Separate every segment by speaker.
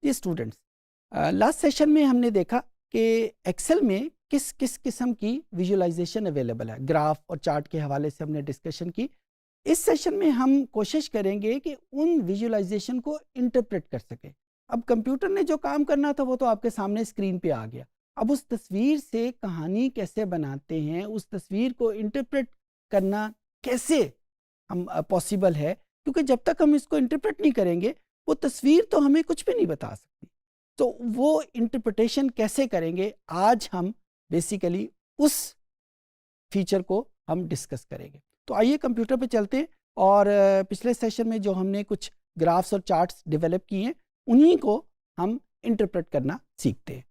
Speaker 1: जी students, last session में हमने देखा कि एक्सेल में किस किस किस्म की विजुअलाइजेशन अवेलेबल है। ग्राफ और चार्ट के हवाले से हमने डिस्कशन की। इस सेशन में हम कोशिश करेंगे कि उन विजुअलाइजेशन को इंटरप्रेट कर सके। अब कंप्यूटर ने जो काम करना था वो तो आपके सामने स्क्रीन पे आ गया। अब उस तस्वीर से कहानी कैसे बनाते हैं, उस तस्वीर को इंटरप्रेट करना कैसे हम पॉसिबल है, क्योंकि जब तक हम इसको इंटरप्रेट नहीं करेंगे वो तस्वीर तो हमें कुछ भी नहीं बता सकती। तो वो इंटरप्रिटेशन कैसे करेंगे, आज हम बेसिकली उस फीचर को हम डिस्कस करेंगे। तो आइए कंप्यूटर पे चलते हैं और पिछले सेशन में जो हमने कुछ ग्राफ्स और चार्ट्स डेवलप किए हैं उन्हीं को हम इंटरप्रेट करना सीखते हैं।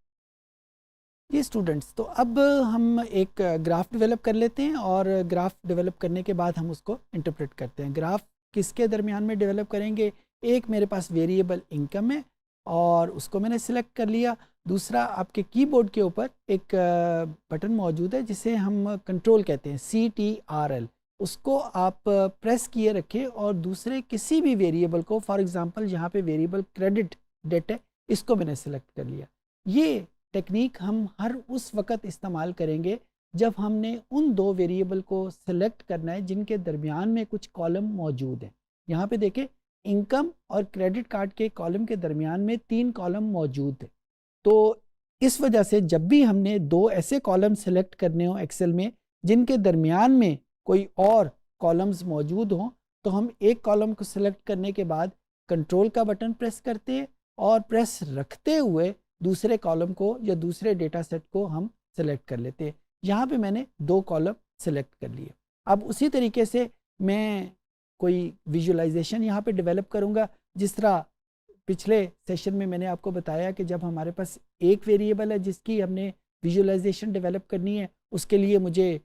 Speaker 1: ये स्टूडेंट्स, तो अब हम एक ग्राफ डेवलप कर लेते हैं और ग्राफ डेवलप करने के बाद हम उसको इंटरप्रेट करते हैं। ग्राफ किसके दरमियान में डेवलप करेंगे? एक मेरे पास वेरिएबल इनकम है और उसको मैंने सिलेक्ट कर लिया। दूसरा, आपके कीबोर्ड के ऊपर एक बटन मौजूद है जिसे हम कंट्रोल कहते हैं, CTRL। उसको आप प्रेस किए रखें और दूसरे किसी भी वेरिएबल को, फॉर एग्जांपल यहाँ पे वेरिएबल क्रेडिट डेट है, इसको मैंने सिलेक्ट कर लिया। ये टेक्निक हम हर उस वक़्त इस्तेमाल करेंगे जब हमने उन दो वेरिएबल को सिलेक्ट करना है जिनके दरमियान में कुछ कॉलम मौजूद हैं। यहाँ पे देखें, इनकम और क्रेडिट कार्ड के कॉलम के दरमियान में 3 कॉलम मौजूद है। तो इस वजह से जब भी हमने दो ऐसे कॉलम सेलेक्ट करने हो एक्सेल में जिनके दरमियान में कोई और कॉलम्स मौजूद हों, तो हम एक कॉलम को सिलेक्ट करने के बाद कंट्रोल का बटन प्रेस करते हैं और प्रेस रखते हुए दूसरे कॉलम को या दूसरे डेटा सेट को हम सेलेक्ट कर लेते हैं। यहाँ पे मैंने 2 कॉलम सेलेक्ट कर लिए। अब उसी तरीके से मैं कोई विजुअलाइजेशन यहाँ पे डेवलप करूँगा। जिस तरह पिछले सेशन में मैंने आपको बताया कि जब हमारे पास एक वेरिएबल है जिसकी हमने विजुअलाइजेशन डेवलप करनी है, उसके लिए मुझे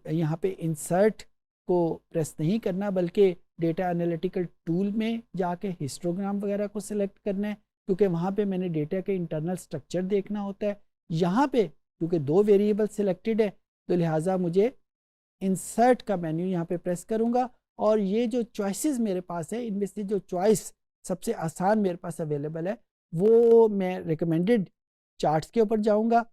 Speaker 1: यहाँ पे इंसर्ट को प्रेस नहीं करना बल्कि डेटा एनालिटिकल टूल में जाके हिस्टोग्राम वगैरह को सिलेक्ट करना है, क्योंकि वहाँ पे मैंने डेटा के इंटरनल स्ट्रक्चर देखना होता है। यहाँ पे क्योंकि 2 वेरिएबल सिलेक्टेड है तो लिहाजा मुझे इंसर्ट का मेन्यू यहाँ पे प्रेस करूँगा और ये जो चॉइसेस मेरे पास है इनमें से जो चॉइस सबसे आसान मेरे पास अवेलेबल है वो मैं रिकमेंडेड चार्ट्स के ऊपर जाऊँगा।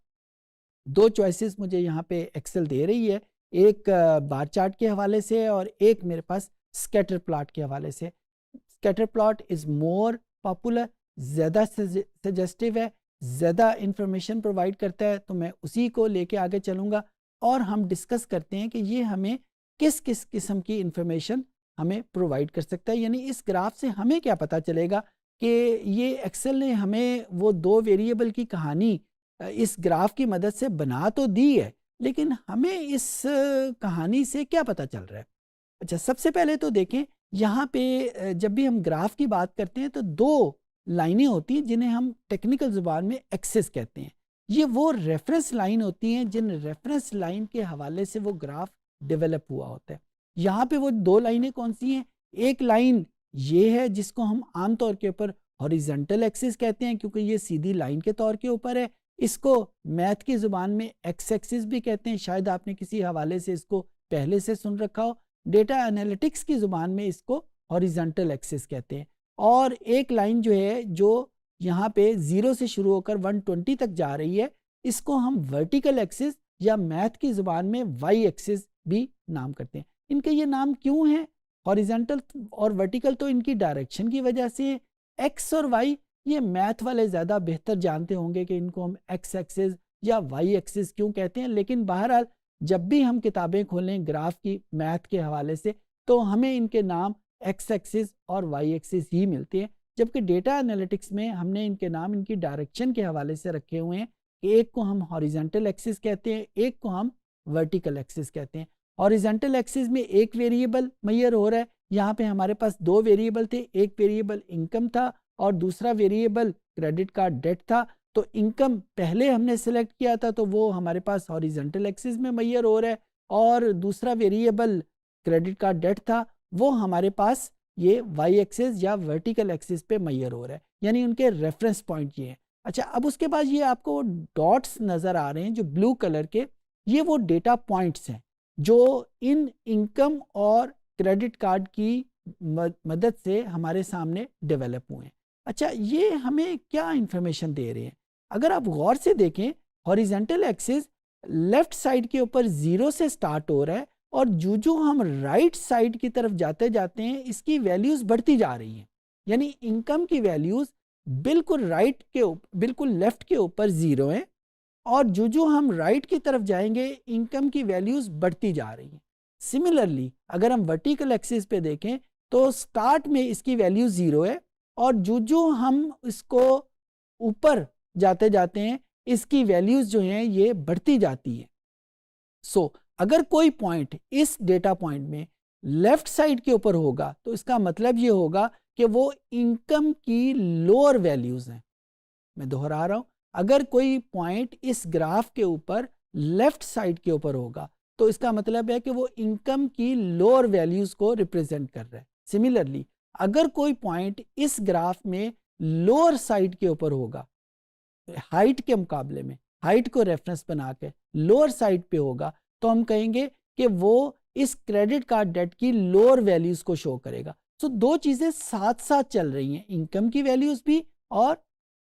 Speaker 1: 2 चॉइसेस मुझे यहाँ पे एक्सेल दे रही है, एक बार चार्ट के हवाले से और एक मेरे पास स्कैटर प्लॉट के हवाले से। Scatter plot is more popular, ज़्यादा सजेस्टिव है, ज़्यादा इंफॉर्मेशन प्रोवाइड करता है, तो मैं उसी को लेके आगे चलूँगा और हम डिस्कस करते हैं कि ये हमें किस किस किस्म की इंफॉर्मेशन हमें प्रोवाइड कर सकता है। यानी इस ग्राफ से हमें क्या पता चलेगा कि ये एक्सेल ने हमें वो 2 वेरिएबल की कहानी इस ग्राफ की मदद से बना तो दी है, लेकिन हमें इस कहानी से क्या पता चल रहा है। अच्छा, सबसे पहले तो देखें, यहाँ पे जब भी हम ग्राफ की बात करते हैं तो 2 लाइनें होती हैं जिन्हें हम टेक्निकल ज़ुबान में एक्सिस कहते हैं। ये वो रेफरेंस लाइन होती हैं जिन रेफरेंस लाइन के हवाले से वो ग्राफ डेवलप हुआ होता है। यहाँ पे वो 2 लाइनें कौन सी हैं? एक लाइन ये है जिसको हम आम तौर के ऊपर हॉरिजॉन्टल एक्सिस कहते हैं क्योंकि ये सीधी लाइन के तौर के ऊपर है। इसको मैथ की ज़ुबान में एक्स एक्सिस भी कहते हैं, शायद आपने किसी हवाले से इसको पहले से सुन रखा हो। डेटा एनालिटिक्स की ज़ुबान में इसको हॉरिजॉन्टल एक्सिस कहते हैं। और एक लाइन जो है जो यहाँ पे 0 से शुरू होकर 120 तक जा रही है, इसको हम वर्टिकल एक्सिस या मैथ की ज़ुबान में वाई एक्सिस भी नाम करते हैं। इनके ये नाम क्यों हैं? हॉरिजॉन्टल और वर्टिकल तो इनकी डायरेक्शन की वजह से है। एक्स और वाई ये मैथ वाले ज़्यादा बेहतर जानते होंगे कि इनको हम एक्स एक्सिस या वाई एक्सिस क्यों कहते हैं, लेकिन बहरहाल जब भी हम किताबें खोलें ग्राफ की मैथ के हवाले से तो हमें इनके नाम एक्स एक्सिस और वाई एक्सिस ही मिलते हैं, जबकि डेटा एनालिटिक्स में हमने इनके नाम इनकी डायरेक्शन के हवाले से रखे हुए हैं कि एक को हम हॉरिजॉन्टल एक्सिस कहते हैं, एक को हम वर्टिकल एक्सिस कहते हैं। हॉरिजॉन्टल एक्सिस में एक वेरिएबल मैयर हो रहा है, यहाँ पे हमारे पास 2 वेरिएबल थे, एक वेरिएबल इनकम था और दूसरा वेरिएबल क्रेडिट कार्ड डेट था। तो इनकम पहले हमने सेलेक्ट किया था तो वो हमारे पास हॉरिजॉन्टल एक्सिस में मैयर हो रहा है और दूसरा वेरिएबल क्रेडिट कार्ड डेट था वो हमारे पास ये वाई एक्सिस या वर्टिकल एक्सिस पे मैयर हो रहा है, यानी उनके रेफरेंस पॉइंट ये हैं। अच्छा, अब उसके बाद ये आपको डॉट्स नज़र आ रहे हैं जो ब्लू कलर के, ये वो डेटा पॉइंट्स हैं जो इन इनकम और क्रेडिट कार्ड की मदद से हमारे सामने डेवलप हुए हैं। अच्छा, ये हमें क्या इंफॉर्मेशन दे रहे हैं? अगर आप गौर से देखें, हॉरिजेंटल एक्सिस लेफ्ट साइड के ऊपर 0 से स्टार्ट हो रहा है और जो हम राइट साइड की तरफ जाते जाते हैं इसकी वैल्यूज बढ़ती जा रही हैं। यानी इनकम की वैल्यूज बिल्कुल बिल्कुल लेफ्ट के ऊपर 0 है और जो हम राइट की तरफ जाएंगे इनकम की वैल्यूज बढ़ती जा रही हैं। सिमिलरली अगर हम वर्टिकल एक्सिस पे देखें तो स्टार्ट में इसकी वैल्यू 0 है और जो हम इसको ऊपर जाते जाते हैं इसकी वैल्यूज जो हैं ये बढ़ती जाती है। सो अगर कोई पॉइंट इस डेटा पॉइंट में लेफ्ट साइड के ऊपर होगा तो इसका मतलब ये होगा कि वो इनकम की लोअर वैल्यूज हैं। मैं दोहरा रहा हूं, अगर कोई पॉइंट इस ग्राफ के ऊपर लेफ्ट साइड के ऊपर होगा तो इसका मतलब है कि वो इनकम की लोअर वैल्यूज को रिप्रेजेंट कर रहा है। सिमिलरली अगर कोई पॉइंट इस ग्राफ में लोअर साइड के ऊपर होगा, हाइट के मुकाबले में हाइट को रेफरेंस बना के लोअर साइड पे होगा, तो हम कहेंगे कि वो इस क्रेडिट कार्ड डेट की लोअर वैल्यूज को शो करेगा। सो दो चीजें साथ साथ चल रही हैं, इनकम की वैल्यूज भी और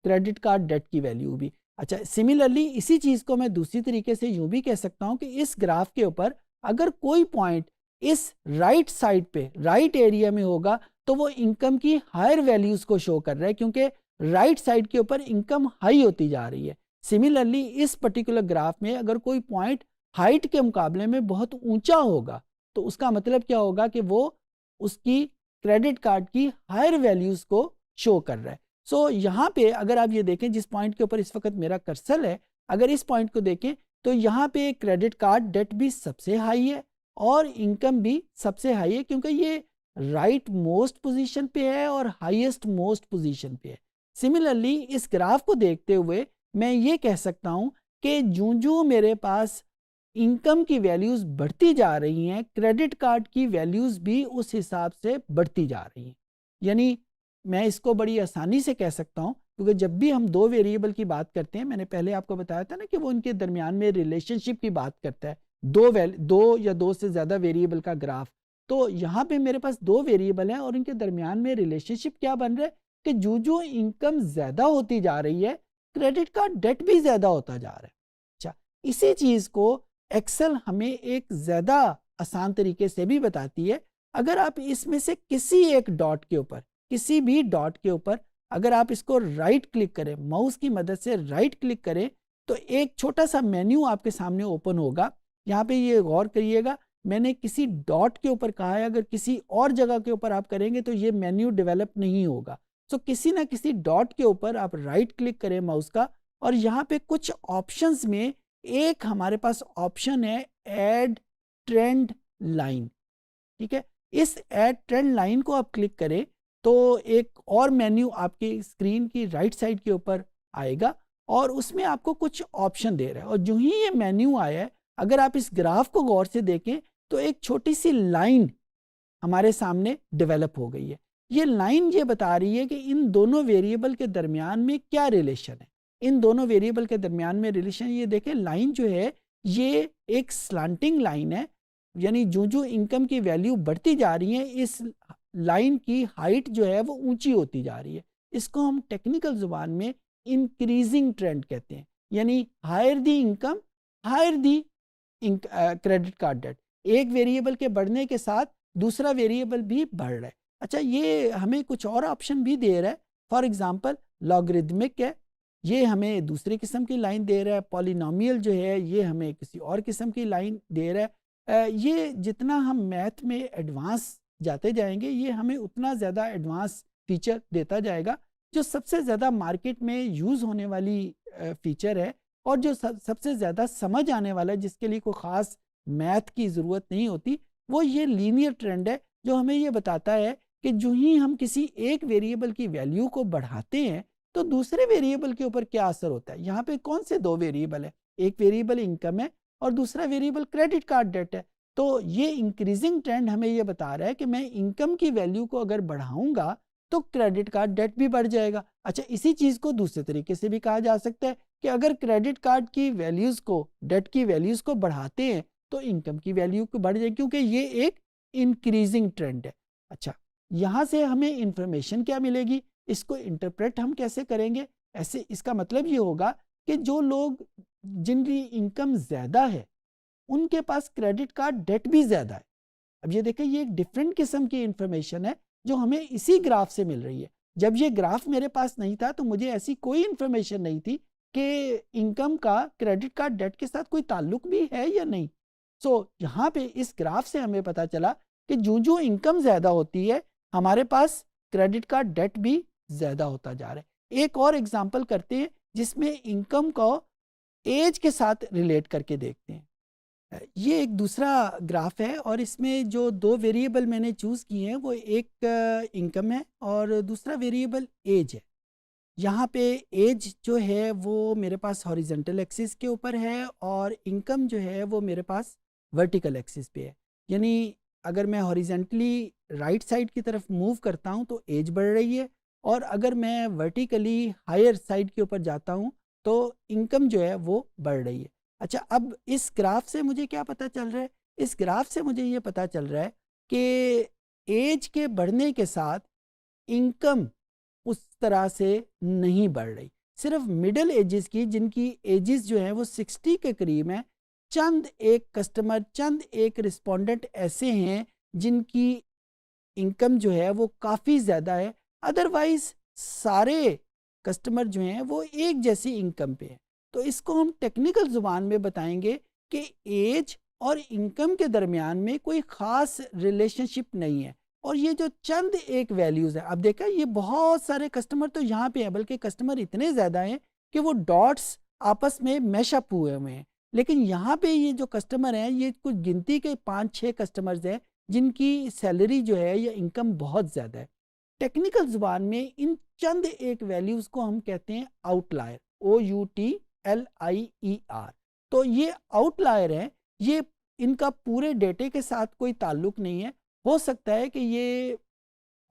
Speaker 1: क्रेडिट कार्ड डेट की वैल्यू भी। अच्छा, सिमिलरली इसी चीज को मैं दूसरी तरीके से यूं भी कह सकता हूं कि इस ग्राफ के ऊपर अगर कोई पॉइंट इस राइट साइड पे राइट एरिया में होगा तो वो इनकम की हायर वैल्यूज को शो कर रहा है क्योंकि राइट साइड के ऊपर इनकम हाई होती जा रही है। सिमिलरली इस पर्टिकुलर ग्राफ में अगर कोई पॉइंट हाइट के मुकाबले में बहुत ऊंचा होगा तो उसका मतलब क्या होगा कि वो उसकी क्रेडिट कार्ड की हायर वैल्यूज को शो कर रहा है। सो यहाँ पे अगर आप ये देखें जिस पॉइंट के ऊपर इस वक्त मेरा कर्सर है, अगर इस पॉइंट को देखें तो यहाँ पे क्रेडिट कार्ड डेट भी सबसे हाई है और इनकम भी सबसे हाई है क्योंकि ये राइट मोस्ट पोजीशन पे है और हाईएस्ट मोस्ट पोजीशन पे है। सिमिलरली इस ग्राफ को देखते हुए मैं ये कह सकता हूँ कि जो मेरे पास इनकम की वैल्यूज बढ़ती जा रही हैं, क्रेडिट कार्ड की वैल्यूज भी उस हिसाब से बढ़ती जा रही हैं। यानी मैं इसको बड़ी आसानी से कह सकता हूं क्योंकि जब भी हम दो वेरिएबल की बात करते हैं, मैंने पहले आपको बताया था ना कि वो इनके दरमियान में रिलेशनशिप की बात करता है, दो या दो से ज्यादा वेरिएबल का ग्राफ। तो यहाँ पे मेरे पास दो वेरिएबल हैं और इनके दरमियान में रिलेशनशिप क्या बन रहा है कि जो इनकम ज्यादा होती जा रही है क्रेडिट कार्ड डेट भी ज्यादा होता जा रहा है। अच्छा, इसी चीज को एक्सेल हमें एक ज्यादा आसान तरीके से भी बताती है। अगर आप इसमें से किसी एक डॉट के ऊपर, किसी भी डॉट के ऊपर अगर आप इसको राइट क्लिक करें, माउस की मदद से राइट क्लिक करें तो एक छोटा सा मेन्यू आपके सामने ओपन होगा। यहाँ पे ये गौर करिएगा, मैंने किसी डॉट के ऊपर कहा है, अगर किसी और जगह के ऊपर आप करेंगे तो ये मेन्यू डेवलप नहीं होगा। सो किसी ना किसी डॉट के ऊपर आप राइट क्लिक करें माउस का और यहाँ पे कुछ ऑप्शंस में एक हमारे पास ऑप्शन है ऐड ट्रेंड लाइन। ठीक है, इस ऐड ट्रेंड लाइन को आप क्लिक करें तो एक और मेन्यू आपकी स्क्रीन की राइट साइड के ऊपर आएगा और उसमें आपको कुछ ऑप्शन दे रहा है। और जो ही ये मेन्यू आया है, अगर आप इस ग्राफ को गौर से देखें तो एक छोटी सी लाइन हमारे सामने डेवलप हो गई है। ये लाइन ये बता रही है कि इन दोनों वेरिएबल के दरमियान में क्या रिलेशन है। इन दोनों वेरिएबल के दरमियान में रिलेशन, ये देखें लाइन जो है ये एक स्लांटिंग लाइन है, यानी जो इनकम की वैल्यू बढ़ती जा रही है इस लाइन की हाइट जो है वो ऊंची होती जा रही है। इसको हम टेक्निकल जुबान में इंक्रीजिंग ट्रेंड कहते हैं, यानी हायर दी इनकम हायर दी क्रेडिट कार्ड डेट। एक वेरिएबल के बढ़ने के साथ दूसरा वेरिएबल भी बढ़ रहा है। अच्छा, ये हमें कुछ और ऑप्शन भी दे रहा है। फॉर एग्जांपल लॉगरिदमिक है, ये हमें दूसरे किस्म की लाइन दे रहा है। पॉलिनोमियल जो है ये हमें किसी और किस्म की लाइन दे रहा है। ये जितना हम मैथ में एडवांस जाते जाएंगे ये हमें उतना ज़्यादा एडवांस फीचर देता जाएगा। जो सबसे ज़्यादा मार्केट में यूज़ होने वाली फीचर है और जो सबसे ज़्यादा समझ आने वाला है, जिसके लिए कोई ख़ास मैथ की ज़रूरत नहीं होती, वो ये लीनियर ट्रेंड है जो हमें ये बताता है कि जो ही हम किसी एक वेरिएबल की वैल्यू को बढ़ाते हैं तो दूसरे वेरिएबल के ऊपर क्या असर होता है। यहाँ पे कौन से दो वेरिएबल है, एक वेरिएबल इनकम है और दूसरा वेरिएबल क्रेडिट कार्ड डेट है। तो ये इंक्रीजिंग ट्रेंड हमें ये बता रहा है कि मैं इनकम की वैल्यू को अगर बढ़ाऊंगा तो क्रेडिट कार्ड डेट भी बढ़ जाएगा। अच्छा, इसी चीज को दूसरे तरीके से भी कहा जा सकता है कि अगर क्रेडिट कार्ड की वैल्यूज को, डेट की वैल्यूज को बढ़ाते हैं तो इनकम की वैल्यू को बढ़ जाएगी, क्योंकि ये एक इंक्रीजिंग ट्रेंड है। अच्छा, यहाँ से हमें इंफॉर्मेशन क्या मिलेगी? इसको इंटरप्रेट हम कैसे करेंगे? ऐसे इसका मतलब ये होगा कि जो लोग जिनकी इनकम ज़्यादा है उनके पास क्रेडिट कार्ड डेट भी ज़्यादा है। अब ये देखें, ये एक डिफरेंट किस्म की इंफॉर्मेशन है जो हमें इसी ग्राफ से मिल रही है। जब ये ग्राफ मेरे पास नहीं था तो मुझे ऐसी कोई इंफॉर्मेशन नहीं थी कि इनकम का क्रेडिट कार्ड डेट के साथ कोई ताल्लुक भी है या नहीं। यहाँ पे इस ग्राफ से हमें पता चला कि जो जो इनकम ज़्यादा होती है हमारे पास क्रेडिट कार्ड डेट भी ज़्यादा होता जा रहा है। एक और एग्जांपल करते हैं जिसमें इनकम को एज के साथ रिलेट करके देखते हैं। ये एक दूसरा ग्राफ है और इसमें जो दो वेरिएबल मैंने चूज़ किए हैं वो एक इनकम है और दूसरा वेरिएबल एज है। यहाँ पे एज जो है वो मेरे पास हॉरिजॉन्टल एक्सिस के ऊपर है और इनकम जो है वो मेरे पास वर्टिकल एक्सिस पे है। यानी अगर मैं हॉरिजॉन्टली राइट साइड की तरफ मूव करता हूँ तो एज बढ़ रही है और अगर मैं वर्टिकली हायर साइड के ऊपर जाता हूँ तो इनकम जो है वो बढ़ रही है। अच्छा, अब इस ग्राफ से मुझे क्या पता चल रहा है? इस ग्राफ से मुझे ये पता चल रहा है कि एज के बढ़ने के साथ इनकम उस तरह से नहीं बढ़ रही। सिर्फ मिडिल एजेस की, जिनकी एजेस जो हैं वो 60 के करीब हैं, चंद एक कस्टमर, चंद एक रिस्पोंडेंट ऐसे हैं जिनकी इनकम जो है वो काफ़ी ज़्यादा है। अदरवाइज सारे कस्टमर जो हैं वो एक जैसी इनकम पे हैं। तो इसको हम टेक्निकल ज़ुबान में बताएंगे कि एज और इनकम के दरमियान में कोई ख़ास रिलेशनशिप नहीं है और ये जो चंद एक वैल्यूज़ हैं, अब देखा ये बहुत सारे कस्टमर तो यहाँ पे हैं, बल्कि कस्टमर इतने ज़्यादा हैं कि वो डॉट्स आपस में मैशअप हुए हुए हैं। लेकिन यहाँ पे ये जो कस्टमर हैं ये कुछ गिनती के 5-6 कस्टमर्स हैं जिनकी सैलरी जो है या इनकम बहुत ज़्यादा है। टेक्निकल ज़ुबान में इन चंद एक वैल्यूज़ को हम कहते हैं आउटलायर, OUTLIER। तो ये आउटलायर हैं, ये इनका पूरे डेटे के साथ कोई ताल्लुक नहीं है। हो सकता है कि ये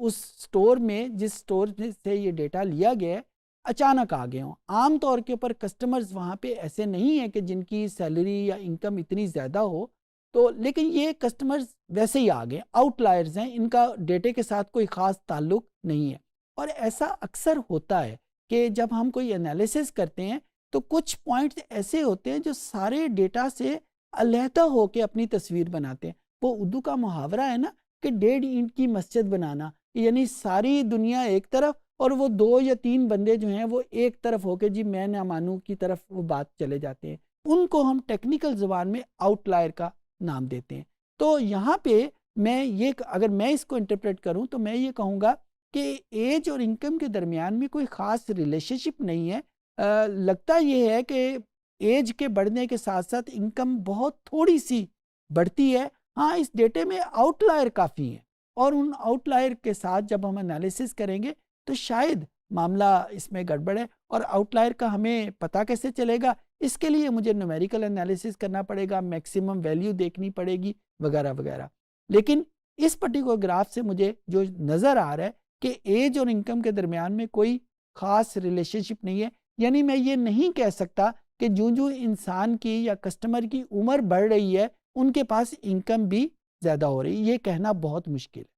Speaker 1: उस स्टोर में, जिस स्टोर से ये डेटा लिया गया है, अचानक आ गए हों। आम तौर के ऊपर कस्टमर्स वहाँ पे ऐसे नहीं है कि जिनकी सैलरी या इनकम इतनी ज़्यादा हो, तो लेकिन ये कस्टमर्स वैसे ही आ गए, आउटलायर्स हैं, इनका डेटे के साथ कोई ख़ास ताल्लुक नहीं है। और ऐसा अक्सर होता है कि जब हम कोई एनालिसिस करते हैं तो कुछ पॉइंट्स ऐसे होते हैं जो सारे डेटा से अलहदा होकर अपनी तस्वीर बनाते हैं। वो उर्दू का मुहावरा है ना कि 1.5 ईंट की मस्जिद बनाना, यानी सारी दुनिया एक तरफ और वो 2 या 3 बंदे जो हैं वो एक तरफ होके जी मैं ना मानूं की तरफ वो बात चले जाते हैं। उनको हम टेक्निकल ज़ुबान में आउटलायर का नाम देते हैं। तो यहाँ पे मैं ये, अगर मैं इसको इंटरप्रेट करूँ तो मैं ये कहूँगा कि एज और इनकम के दरमियान में कोई ख़ास रिलेशनशिप नहीं है। लगता ये है कि एज के बढ़ने के साथ साथ इनकम बहुत थोड़ी सी बढ़ती है। हाँ, इस डेटे में आउटलायर काफ़ी हैं और उन आउटलायर के साथ जब हम एनालिसिस करेंगे तो शायद मामला इसमें गड़बड़ है। और आउटलायर का हमें पता कैसे चलेगा? इसके लिए मुझे न्यूमेरिकल एनालिसिस करना पड़ेगा, मैक्सिमम वैल्यू देखनी पड़ेगी वगैरह वगैरह। लेकिन इस पर्टिकुलर ग्राफ से मुझे जो नज़र आ रहा है कि एज और इनकम के दरमियान में कोई ख़ास रिलेशनशिप नहीं है। यानी मैं ये नहीं कह सकता कि जो इंसान की या कस्टमर की उम्र बढ़ रही है उनके पास इनकम भी ज़्यादा हो रही है। ये कहना बहुत मुश्किल है।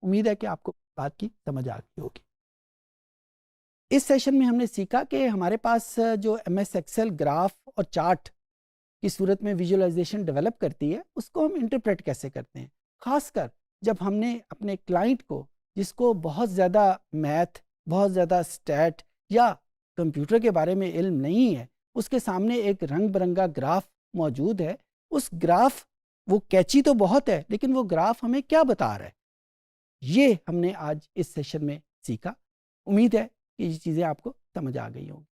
Speaker 1: उम्मीद है कि आपको बात की समझ आ गई होगी। इस सेशन में हमने सीखा कि हमारे पास जो MS एक्सेल ग्राफ और चार्ट की सूरत में विजुअलाइजेशन डेवलप करती है उसको हम इंटरप्रेट कैसे करते हैं। ख़ासकर जब हमने अपने क्लाइंट को, जिसको बहुत ज़्यादा मैथ, बहुत ज़्यादा स्टैट या कंप्यूटर के बारे में इल्म नहीं है, उसके सामने एक रंग बिरंगा ग्राफ मौजूद है। उस ग्राफ, वो कैची तो बहुत है लेकिन वो ग्राफ हमें क्या बता रहा है, ये हमने आज इस सेशन में सीखा। उम्मीद है कि ये चीज़ें आपको समझ आ गई होंगी।